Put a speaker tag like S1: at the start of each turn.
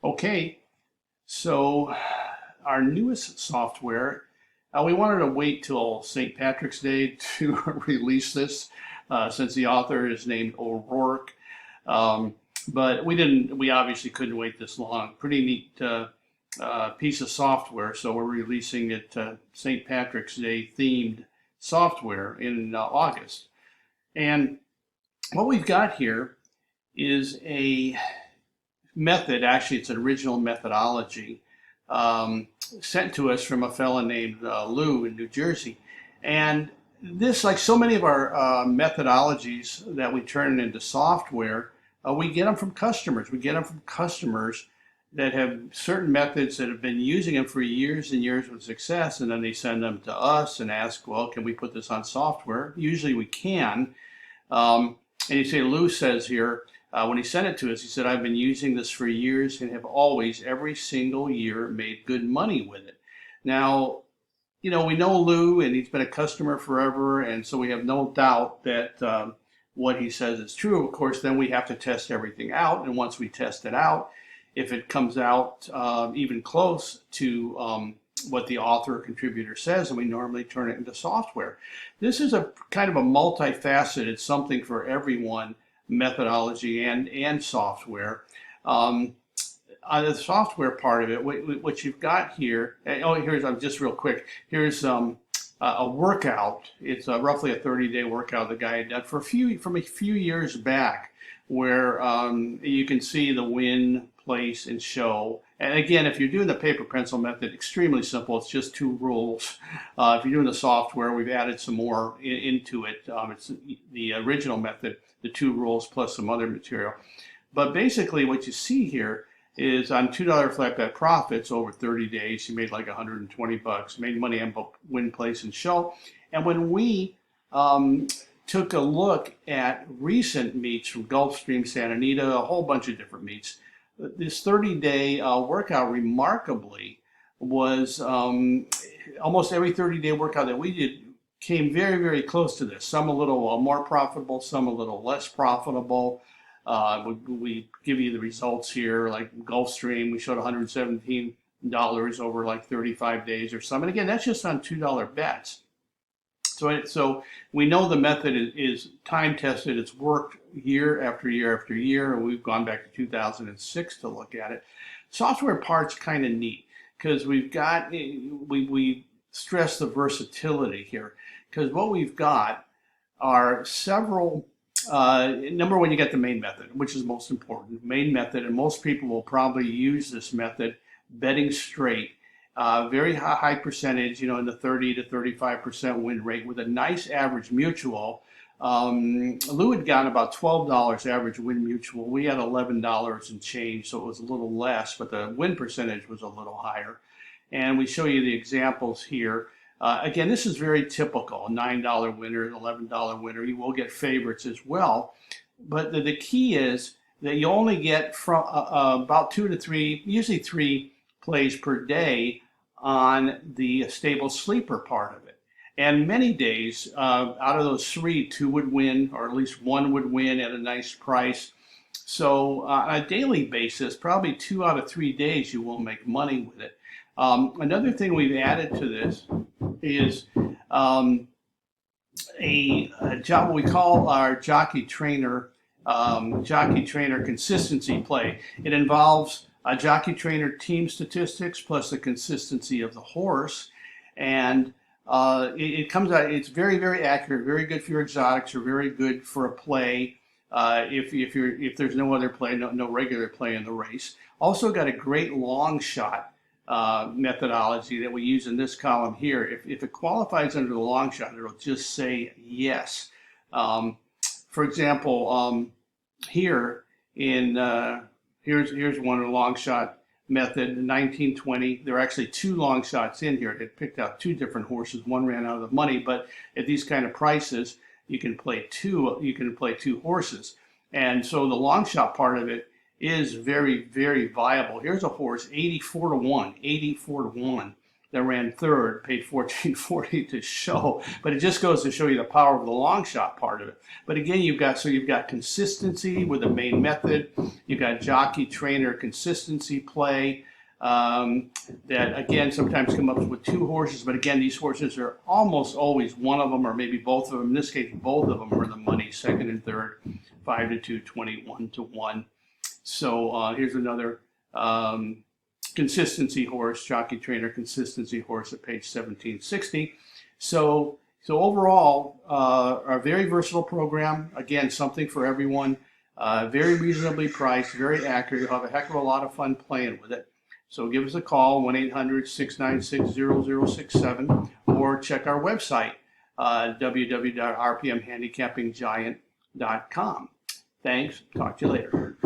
S1: Okay, so our newest software, we wanted to wait till St. Patrick's Day to release this, since the author is named O'Rourke. Um, but we didn't. We obviously couldn't wait this long. Pretty neat piece of software. So we're releasing it St. Patrick's Day themed software in August. And what we've got here is a method. Actually, it's an original methodology sent to us from a fellow named Lou in New Jersey. And this, like so many of our methodologies that we turn into software, we get them from customers. We get them from customers that have certain methods that have been using them for years and years with success, and then they send them to us and ask, well, can we put this on software? Usually we can. And you say, Lou says here, when he sent it to us, he said, I've been using this for years and have always, every single year, made good money with it. Now, we know Lou and he's been a customer forever, and so we have no doubt that what he says is true. Of course, then we have to test everything out, and once we test it out, if it comes out even close to what the author or contributor says, and we normally turn it into software. This is a kind of a multifaceted something for everyone methodology and software. On the software part of it, what you've got here, here's, just real quick, here's a workout. It's roughly a 30-day workout the guy had done from a few years back, where you can see the win, place, and show. And again, if you're doing the paper pencil method, extremely simple. It's just two rules. If you're doing the software, we've added some more into it. It's the original method, the two rules plus some other material. But basically what you see here is on $2 flat bet profits over 30 days, you made like 120 bucks, made money on both win, place, and show. And when we took a look at recent meets from Gulfstream, Santa Anita, a whole bunch of different meets, this 30-day workout remarkably was almost every 30-day workout that we did came very, very close to this. Some a little more profitable, some a little less profitable. We give you the results here, like Gulfstream, we showed $117 over like 35 days or something. And again, that's just on $2 bets. So we know the method is time tested. It's worked year after year after year, and we've gone back to 2006 to look at it. Software part's kind of neat because we stress the versatility here, because what we've got are several. Number one, you get the main method, which is most important. Main method, and most people will probably use this method, betting straight. Very high percentage, in the 30 to 35% win rate with a nice average mutual. Lou had gotten about $12 average win mutual. We had $11 and change, so it was a little less, but the win percentage was a little higher. And we show you the examples here. Again, this is very typical, a $9 winner, an $11 winner. You will get favorites as well. But the key is that you only get from about 2 to 3, usually 3 plays per day on the stable sleeper part of it. And many days, out of those 3, 2 would win, or at least 1 would win at a nice price. So on a daily basis, probably 2 out of 3 days you will make money with it. Another thing we've added to this is a job we call our jockey trainer consistency play. It involves a jockey trainer team statistics plus the consistency of the horse, and it comes out. It's very, very accurate, very good for your exotics, or very good for a play if there's no other play, no regular play in the race. Also got a great long shot methodology that we use in this column here. If it qualifies under the long shot, it'll just say yes. For example, here in here's one of the long shot method, 1920. There are actually 2 long shots in here. It picked out 2 different horses. One ran out of the money, but at these kind of prices, you can play 2. You can play 2 horses, and so the long shot part of it is very, very viable. Here's a horse, 84 to 1, 84 to 1, that ran third, paid $14.40 to show, but it just goes to show you the power of the long shot part of it. But again, you've got consistency with the main method. You've got jockey trainer consistency play. That again sometimes come up with two horses, but again these horses are almost always one of them or maybe both of them. In this case, both of them are the money, second and third, 5-2, 21-1. So here's another consistency horse, jockey trainer consistency horse at page 1760. So overall, a very versatile program. Again, something for everyone. Very reasonably priced, very accurate. You'll have a heck of a lot of fun playing with it. So give us a call, 1-800-696-0067, or check our website, www.rpmhandicappinggiant.com. Thanks. Talk to you later.